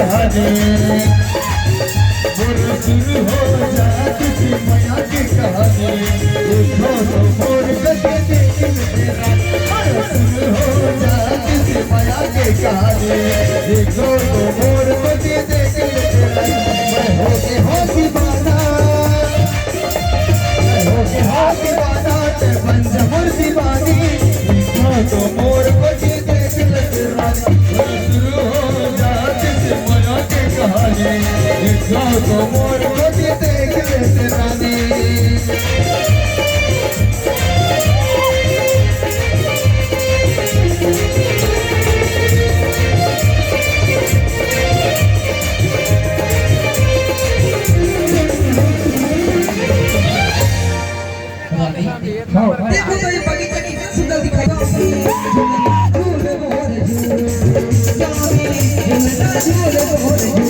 कहानी शुरू हो जा किसी माया की कहानी देखो तो मोर गति तेरा शुरू हो जा किसी माया की कहानी देखो तो मोर गति देख तेरा मैं हो दीवाना मैं हो दीवाना ते बन जा मोर दीवानी देखो तो मोर गति देख तेरा शुरू हो जा किसी माया की कहानी देखो तो मोर गति देख तेरा देखो तो ये बगीचा कितना सुंदर दिखाई झूले बोल झूले